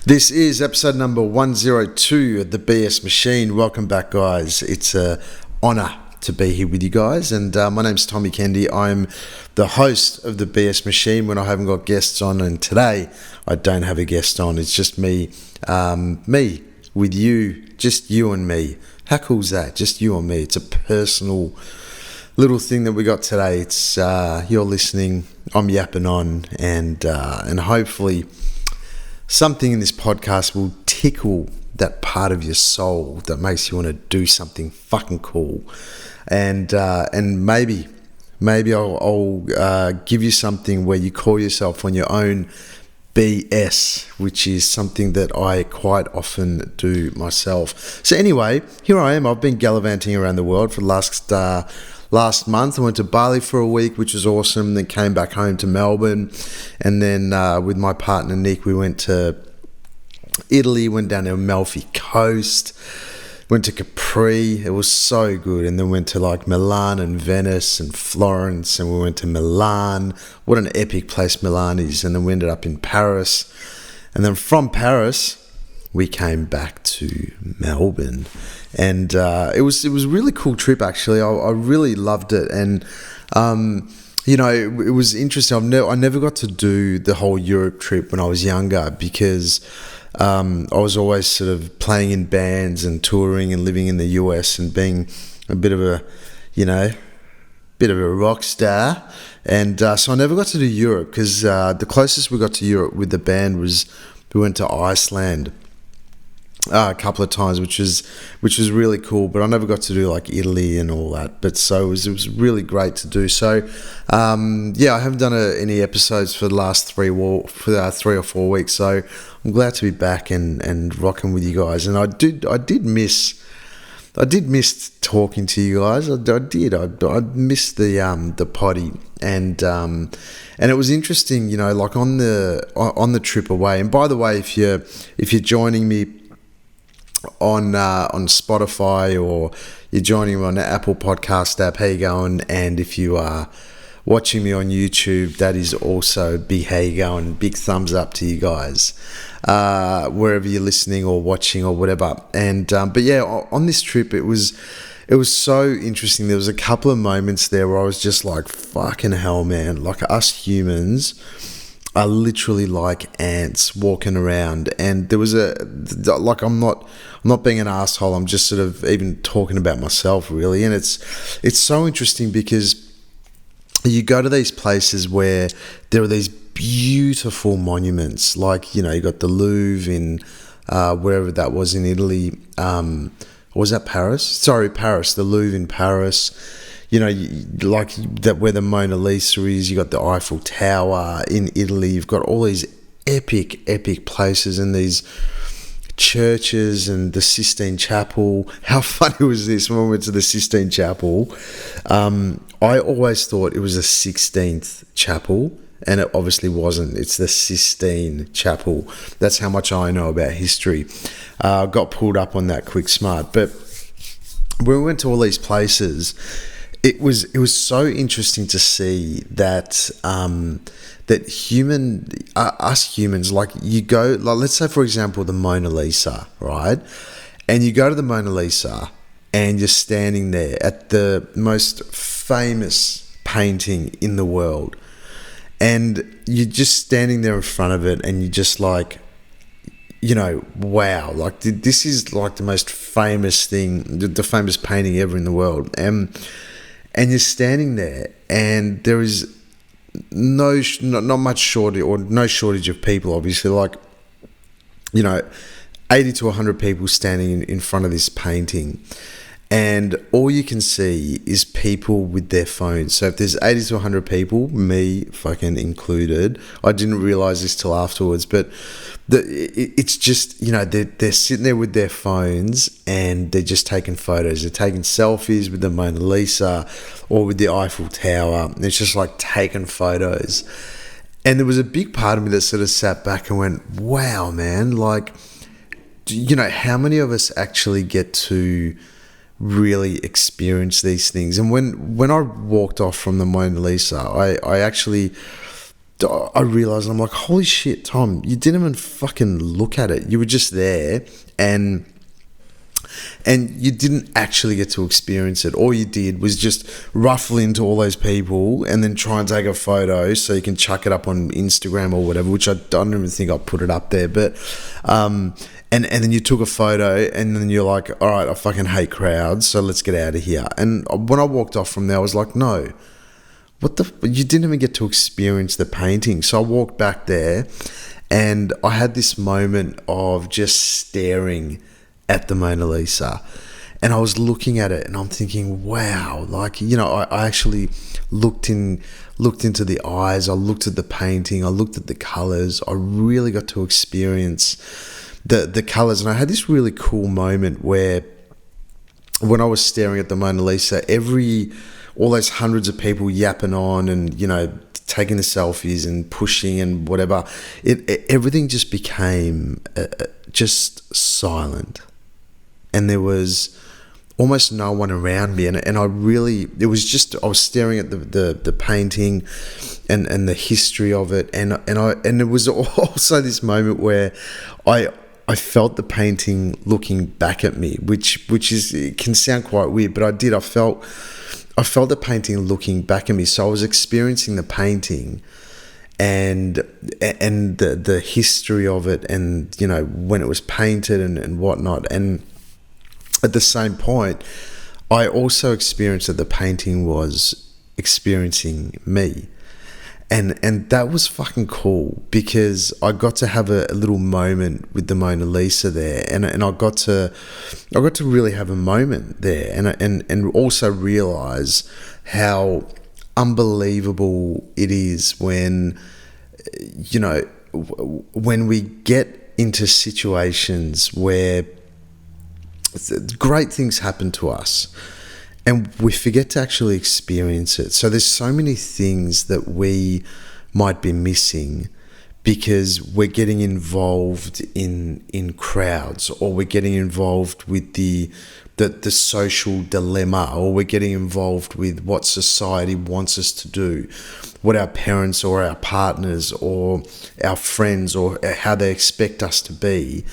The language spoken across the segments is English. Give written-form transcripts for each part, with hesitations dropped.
This is episode number 102 of the BS Machine. Welcome back, guys. It's an honour to be here with you guys. And my name's Tommy Kendi. I'm the host of the BS Machine when I haven't got guests on. And today I don't have a guest on. It's just me with you, just you and me. How cool is that? Just you and me. It's a personal little thing that we got today. It's you're listening, I'm yapping on, and hopefully something in this podcast will tickle that part of your soul that makes you want to do something fucking cool, and maybe I'll give you something where you call yourself on your own BS, which is something that I quite often do myself. So anyway, here I am. I've been gallivanting around the world for the last month. I went to Bali for a week, which was awesome. Then came back home to Melbourne, and then with my partner Nick, we went to Italy. Went down to Amalfi Coast, went to Capri. It was so good. And then went to like Milan and Venice and Florence, and we went to Milan. What an epic place Milan is. And then we ended up in Paris, and then from Paris we came back to Melbourne, and it was a really cool trip actually. I really loved it, and it was interesting. I never got to do the whole Europe trip when I was younger because I was always sort of playing in bands and touring and living in the US and being a bit of a rock star, and so I never got to do Europe because the closest we got to Europe with the band was we went to Iceland a couple of times, which was really cool, but I never got to do like Italy and all that. But so it was really great to do. So I haven't done any episodes for the last 3 or 4 weeks. So I'm glad to be back and rocking with you guys. And I did miss talking to you guys. I missed the poddy, and it was interesting, like on the trip away. And by the way, if you're joining me on Spotify, or you're joining me on the Apple Podcast app, how you going? And if you are watching me on YouTube, that is also big how you going. Big thumbs up to you guys, wherever you're listening or watching or whatever. And but yeah, on this trip it was so interesting. There was a couple of moments there where I was just like, fucking hell, man, like us humans are literally like ants walking around. And there was I'm not being an asshole, I'm just sort of even talking about myself really. And it's so interesting because you go to these places where there are these beautiful monuments, like, you got the Louvre in wherever that was in Italy. Was that Paris? Sorry, Paris, the Louvre in Paris. Like that where the Mona Lisa is. You got the Eiffel Tower in Italy. You've got all these epic places and these churches and the Sistine Chapel. How funny was this when we went to the Sistine Chapel? I always thought it was a 16th chapel, and it obviously wasn't. It's the Sistine Chapel. That's how much I know about history. Got pulled up on that quick smart. But when we went to all these places, it was so interesting to see that us humans, like you go, like let's say for example the Mona Lisa, right? And you go to the Mona Lisa and you're standing there at the most famous painting in the world, and you're just standing there in front of it, and you're just like, wow, like this is like the most famous thing, the famous painting ever in the world. And you're standing there, and there is not much shortage, or no shortage of people, obviously, like, 80 to 100 people standing in front of this painting. And all you can see is people with their phones. So if there's 80 to 100 people, me fucking included, I didn't realize this till afterwards, but it's just, they're sitting there with their phones and they're just taking photos. They're taking selfies with the Mona Lisa or with the Eiffel Tower. It's just like taking photos. And there was a big part of me that sort of sat back and went, wow, man, like, how many of us actually get to really experience these things? And when I walked off from the Mona Lisa, I actually I realized, I'm like, holy shit, Tom, you didn't even fucking look at it. You were just there, and you didn't actually get to experience it. All you did was just ruffle into all those people and then try and take a photo so you can chuck it up on Instagram or whatever, which I don't even think I put it up there. But and then you took a photo, and then you're like, all right, I fucking hate crowds, so let's get out of here. And when I walked off from there, I was like, no, you didn't even get to experience the painting. So I walked back there, and I had this moment of just staring at the Mona Lisa, and I was looking at it, and I'm thinking, wow, like, I actually looked into the eyes, I looked at the painting, I looked at the colors, I really got to experience the colors. And I had this really cool moment where, when I was staring at the Mona Lisa, all those hundreds of people yapping on and, taking the selfies and pushing and whatever, everything just became just silent. And there was almost no one around me. And I was staring at the painting and the history of it. And it was also this moment where I felt the painting looking back at me, which it can sound quite weird, but I did. I felt the painting looking back at me. So I was experiencing the painting and the history of it, and when it was painted and whatnot. And at the same point, I also experienced that the painting was experiencing me. And that was fucking cool, because I got to have a little moment with the Mona Lisa there, and I got to really have a moment there, and also realize how unbelievable it is when when we get into situations where great things happen to us, and we forget to actually experience it. So there's so many things that we might be missing because we're getting involved in crowds, or we're getting involved with the social dilemma, or we're getting involved with what society wants us to do, what our parents or our partners or our friends or how they expect us to be.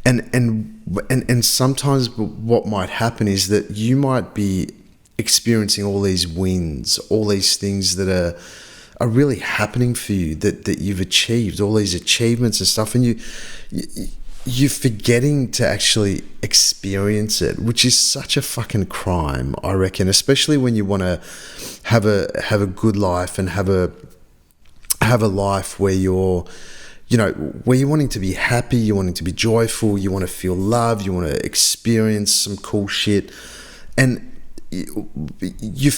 And sometimes what might happen is that you might be experiencing all these wins, all these things that are really happening for you, that you've achieved, all these achievements and stuff, and you're forgetting to actually experience it, which is such a fucking crime, I reckon, especially when you want to have a good life and have a life where you're where you're wanting to be happy, you're wanting to be joyful, you want to feel love, you want to experience some cool shit. And you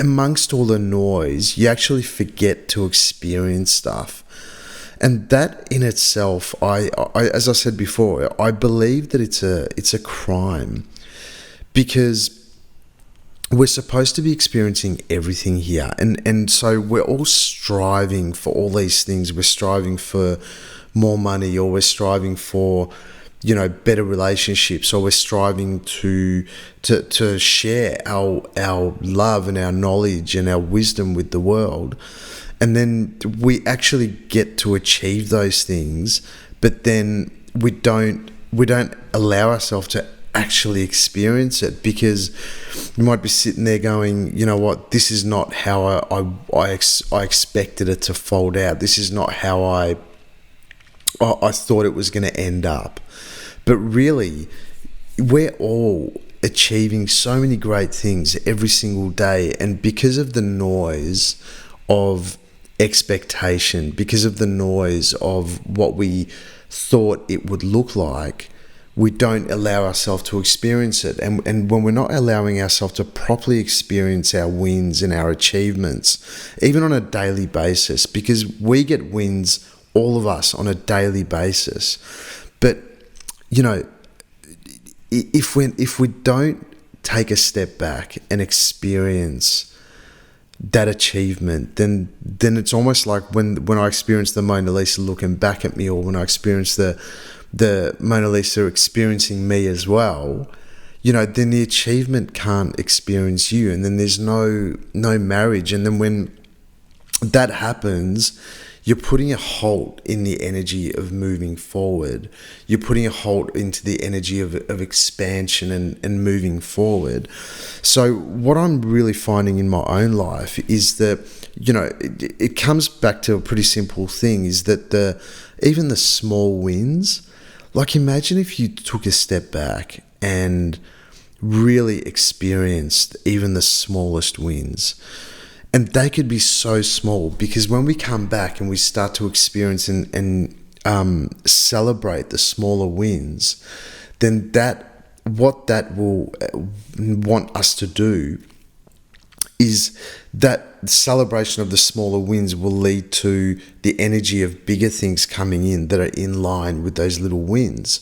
amongst all the noise, you actually forget to experience stuff. And that in itself, I as I said before, I believe that it's a crime, because we're supposed to be experiencing everything here, and so we're all striving for all these things. We're striving for more money, or we're striving for better relationships, or we're striving to share our love and our knowledge and our wisdom with the world. And then we actually get to achieve those things, but then we don't allow ourselves to actually experience it, because you might be sitting there going, you know what, this is not how I expected it to fold out. This is not how I thought it was going to end up. But really, we're all achieving so many great things every single day, and because of the noise of expectation, because of the noise of what we thought it would look like, we don't allow ourselves to experience it. And when we're not allowing ourselves to properly experience our wins and our achievements, even on a daily basis, because we get wins, all of us, on a daily basis. But, if we don't take a step back and experience that achievement, then it's almost like when I experience the Mona Lisa looking back at me, or when I experience the Mona Lisa experiencing me as well, then the achievement can't experience you, and then there's no marriage. And then when that happens, you're putting a halt in the energy of moving forward. You're putting a halt into the energy of expansion and moving forward. So what I'm really finding in my own life is that, it comes back to a pretty simple thing, is that even the small wins, like imagine if you took a step back and really experienced even the smallest wins. And they could be so small, because when we come back and we start to experience and celebrate the smaller wins, then what that will want us to do is that celebration of the smaller wins will lead to the energy of bigger things coming in that are in line with those little wins.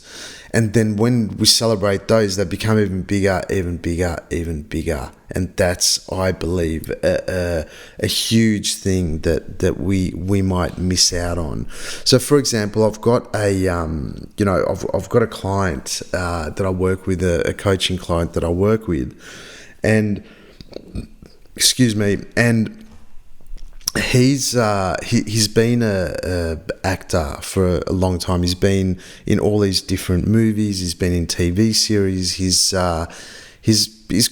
And then when we celebrate those, they become even bigger, even bigger, even bigger. And that's, I believe, a huge thing that we might miss out on. So, for example, I've got I've got a client that I work with, a coaching client that I work with, and he's been a actor for a long time. He's been in all these different movies. He's been in TV series. He's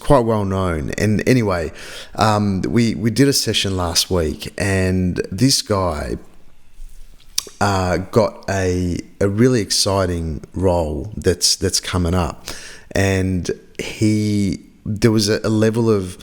quite well known. And anyway, we did a session last week, and this guy got a really exciting role that's coming up, and there was a level of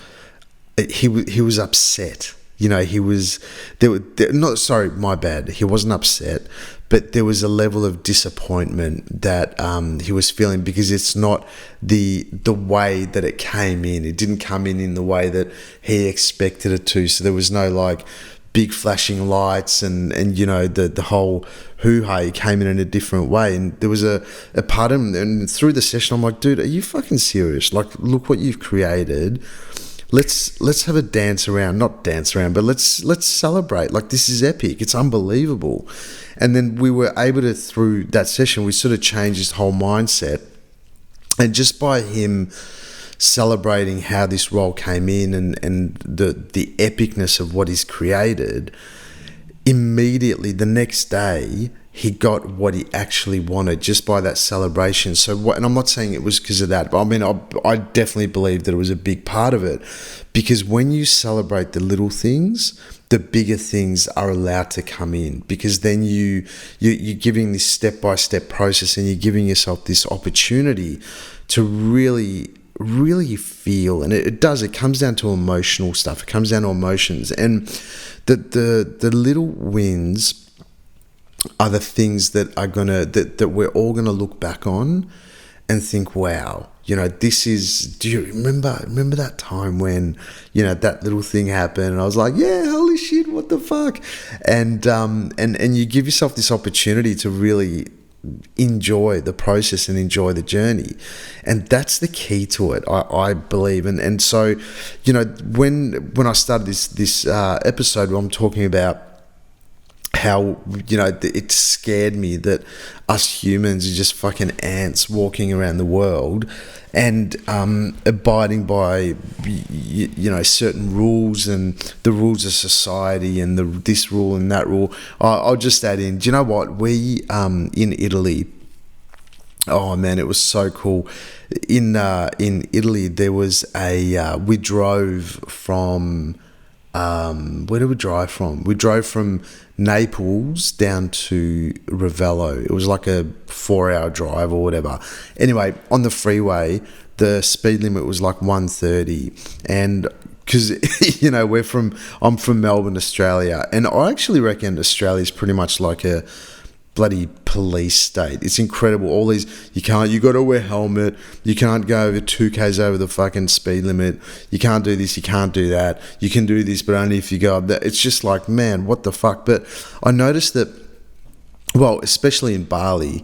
he was upset. He was my bad. He wasn't upset, but there was a level of disappointment that he was feeling, because it's not the way that it came in. It didn't come in the way that he expected it to. So there was no like big flashing lights and the whole hoo-ha. It came in a different way, and there was a part of him. And through the session, I'm like, dude, are you fucking serious? Like, look what you've created. Let's have a dance around, not dance around, but let's celebrate. Like, this is epic. It's unbelievable. And then we were able to, through that session, we sort of changed his whole mindset. And just by him celebrating how this role came in and the epicness of what he's created, immediately the next day he got what he actually wanted just by that celebration. So and I'm not saying it was because of that, but I mean, I definitely believe that it was a big part of it, because when you celebrate the little things, the bigger things are allowed to come in, because then you're giving this step-by-step process, and you're giving yourself this opportunity to really feel. And it comes down to emotional stuff. It comes down to emotions, and the little wins are the things that are that we're all gonna look back on and think, wow, this is. Do you remember that time when that little thing happened? And I was like, yeah, holy shit, what the fuck? And you give yourself this opportunity to really enjoy the process and enjoy the journey, and that's the key to it, I believe. And so when I started this episode, where I'm talking about how it scared me that us humans are just fucking ants walking around the world and abiding by certain rules and the rules of society and this rule and that rule. I'll just add in, do you know what, we in Italy, oh man, it was so cool. In Italy there was we drove from where did we drive from? We drove from Naples down to Ravello. It was like a 4-hour drive or whatever. Anyway, on the freeway, the speed limit was like 130, and because I'm from Melbourne, Australia, and I actually reckon Australia is pretty much like a bloody police state. It's incredible. All these, you got to wear a helmet, you can't go over 2k's over the fucking speed limit, you can't do this, you can't do that, you can do this but only if you go up there. It's just like, man, what the fuck? But I noticed that, well, especially in Bali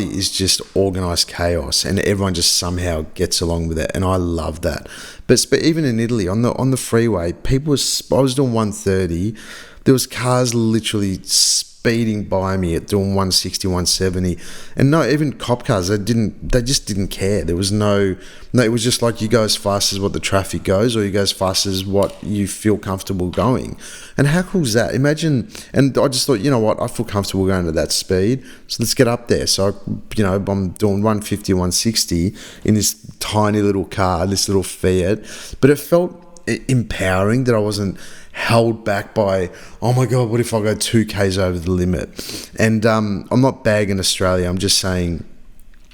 is just organized chaos, and everyone just somehow gets along with it, and I love that. But even in Italy, on the freeway, I was doing 130, there was cars literally speeding by me at doing 160, 170. And no, even cop cars, they just didn't care. There was no, it was just like, you go as fast as what the traffic goes, or you go as fast as what you feel comfortable going. And how cool is that? Imagine, and I just thought, you know what, I feel comfortable going to that speed, so let's get up there. So, I'm doing 150, 160 in this tiny little car, this little Fiat, but it felt empowering that I wasn't held back by, oh my God, what if I go 2Ks over the limit? And I'm not bagging Australia, I'm just saying,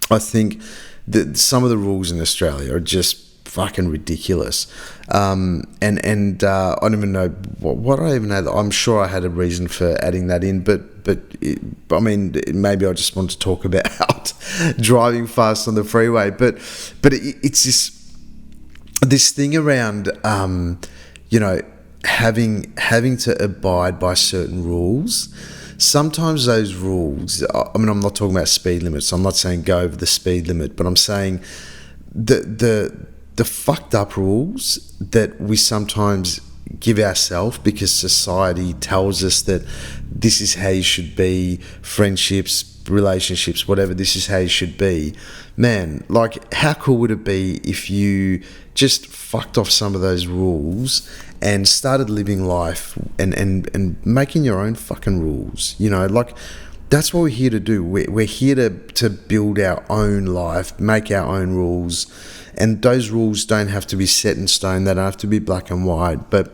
I think that some of the rules in Australia are just fucking ridiculous. And I don't even know what I even had. I'm sure I had a reason for adding that in, but I mean, maybe I just want to talk about driving fast on the freeway. But it's this thing around, having to abide by certain rules. Sometimes those rules, I mean, I'm not talking about speed limits. I'm not saying go over the speed limit, but I'm saying the fucked up rules that we sometimes give ourselves because society tells us that this is how you should be, friendships, relationships, whatever, this is how you should be. Man, like, how cool would it be if you just fucked off some of those rules and started living life and making your own fucking rules? Like, that's what we're here to do. We're here to build our own life, make our own rules, and those rules don't have to be set in stone. They don't have to be black and white. But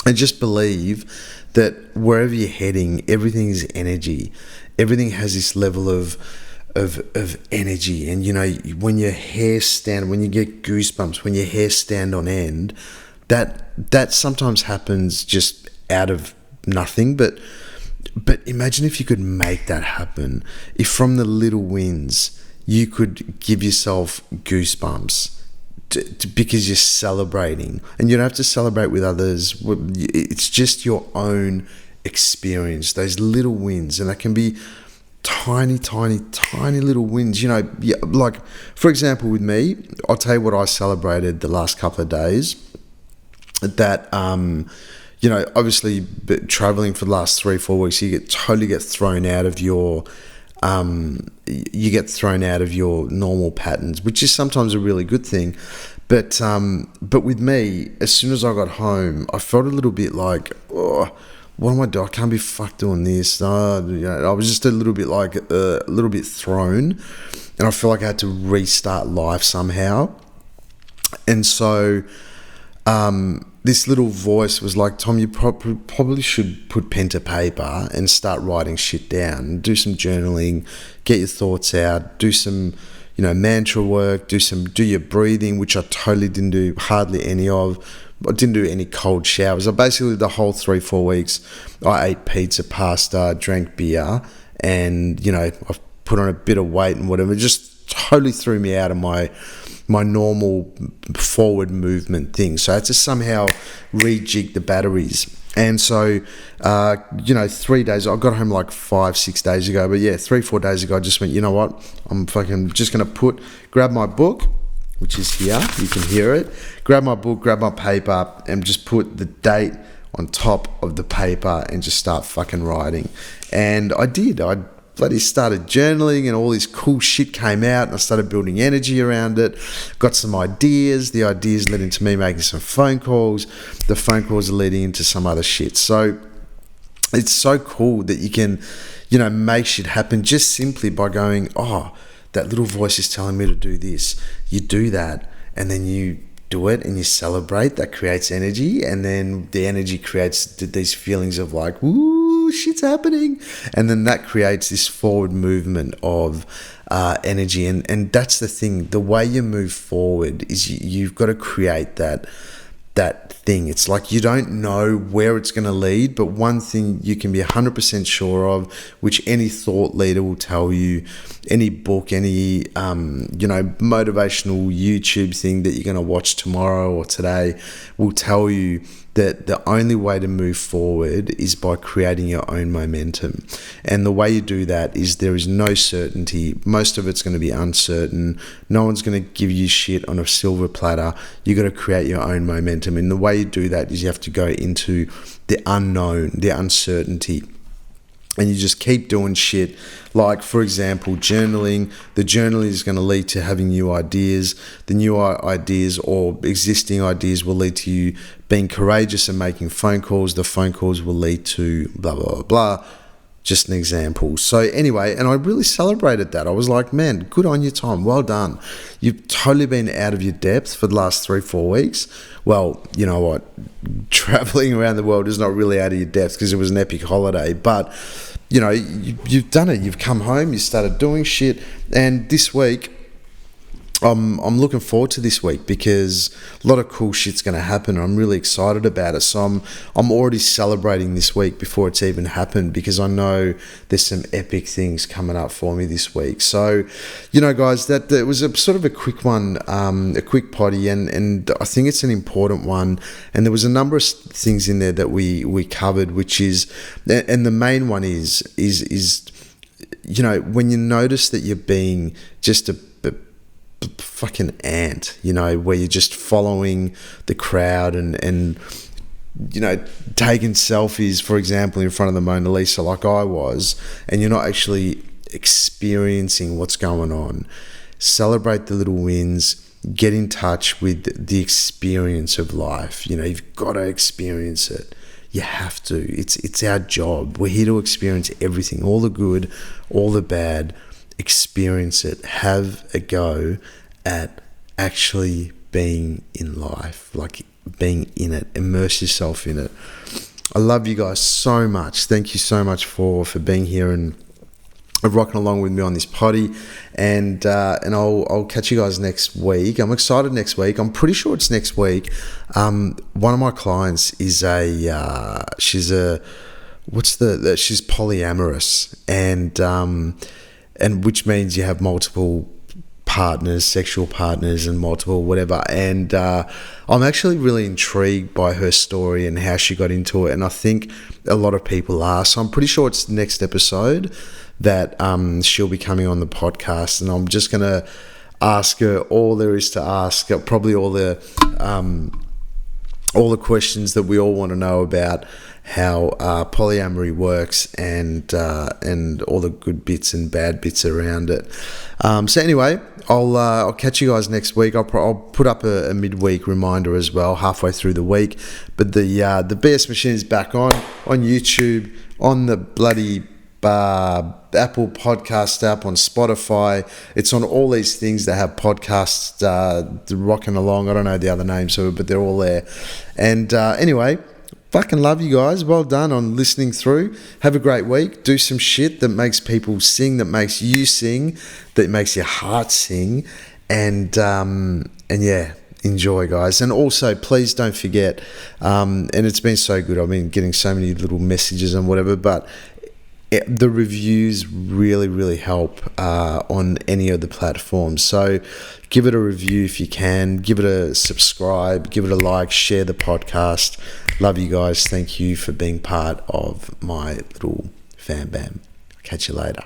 I just believe that wherever you're heading, everything is energy. Everything has this level of energy. And when your hair stand, when you get goosebumps, when your hair stand on end, that sometimes happens just out of nothing. But imagine if you could make that happen. If from the little wins you could give yourself goosebumps because you're celebrating, and you don't have to celebrate with others. It's just your own experience, those little wins, and that can be tiny little wins. Like, for example, with me, I'll tell you what I celebrated the last couple of days. That obviously, traveling for the last 3-4 weeks, you totally get thrown out of your normal patterns, which is sometimes a really good thing. But with me, as soon as I got home, I felt a little bit like, oh, what am I doing? I can't be fucked doing this. I was just a little bit thrown, and I feel like I had to restart life somehow. And so this little voice was like, Tom, you probably should put pen to paper and start writing shit down. Do some journaling, get your thoughts out, do some, mantra work, do your breathing, which I totally didn't do hardly any of. I didn't do any cold showers. Basically, the whole 3-4 weeks, I ate pizza, pasta, drank beer, and, I've put on a bit of weight and whatever. It just totally threw me out of my normal forward movement thing. So I had to somehow rejig the batteries. And so, 3 days, I got home like 5-6 days ago, but 3-4 days ago, I just went, you know what, I'm fucking just going to grab my book, which is here, you can hear it, grab my book, grab my paper, and just put the date on top of the paper and just start fucking writing. And I did. I bloody started journaling, and all this cool shit came out, and I started building energy around it. Got some ideas. The ideas led into me making some phone calls. The phone calls are leading into some other shit. So it's so cool that you can, make shit happen just simply by going, oh, that little voice is telling me to do this. You do that, and then you do it, and you celebrate. That creates energy, and then the energy creates these feelings of like, woo, shit's happening, and then that creates this forward movement of energy. And that's the thing. The way you move forward is you've got to create that thing. It's like you don't know where it's going to lead, but one thing you can be 100% sure of, which any thought leader will tell you, any book, any motivational YouTube thing that you're going to watch tomorrow or today will tell you that the only way to move forward is by creating your own momentum. And the way you do that is there is no certainty. Most of it's going to be uncertain. No one's going to give you shit on a silver platter. You got to create your own momentum. And the way you do that is you have to go into the unknown, the uncertainty. and you just keep doing shit. Like, for example, journaling. The journaling is going to lead to having new ideas. The new ideas or existing ideas will lead to you being courageous and making phone calls. The phone calls will lead to blah, blah, blah, blah. Just an example. So anyway, and I really celebrated that. I was like, man, good on you, Tom. Well done. You've totally been out of your depth for the last 3-4 weeks. Well, you know what? Traveling around the world is not really out of your depth because it was an epic holiday. But, you know, you've done it. You've come home. You started doing shit. And this week, I'm looking forward to this week because a lot of cool shit's going to happen. I'm really excited about it. So I'm already celebrating this week before it's even happened because I know there's some epic things coming up for me this week. So, you know, guys, that it was a sort of a quick one, a quick poddy, and I think it's an important one. And there was a number of things in there that we covered, which is, and the main one is you know, when you notice that you're being just a fucking ant, you know, where you're just following the crowd and you know, taking selfies, for example, in front of the Mona Lisa like I was, and you're not actually experiencing what's going on. Celebrate the little wins. Get in touch with the experience of life. You know, you've got to experience it. You have to. It's our job. We're here to experience everything, all the good, all the bad. Experience it. Have a go at actually being in life, like being in it. Immerse yourself in it. I love you guys so much. Thank you so much for being here and rocking along with me on this poddy, and I'll catch you guys next week. I'm excited next week. I'm pretty sure it's next week. One of my clients is she's polyamorous, and which means you have multiple partners, sexual partners, and multiple whatever. And I'm actually really intrigued by her story and how she got into it, and I think a lot of people are. So I'm pretty sure it's next episode that she'll be coming on the podcast, and I'm just gonna ask her all there is to ask, probably all the questions that we all want to know about how polyamory works, and all the good bits and bad bits around it. So anyway, I'll catch you guys next week. I'll put up a midweek reminder as well halfway through the week. But the BS Machine is back on YouTube, on the bloody Apple Podcast app, on Spotify. It's on all these things that have podcasts rocking along. I don't know the other names of it, but they're all there. And anyway, fucking love you guys. Well done on listening through. Have a great week. Do some shit that makes people sing, that makes you sing, that makes your heart sing. And yeah, enjoy, guys. And also, please don't forget, and it's been so good. I've been getting so many little messages and whatever, but the reviews really, really help on any of the platforms. So give it a review if you can. Give it a subscribe. Give it a like. Share the podcast. Love you guys. Thank you for being part of my little fam bam. Catch you later.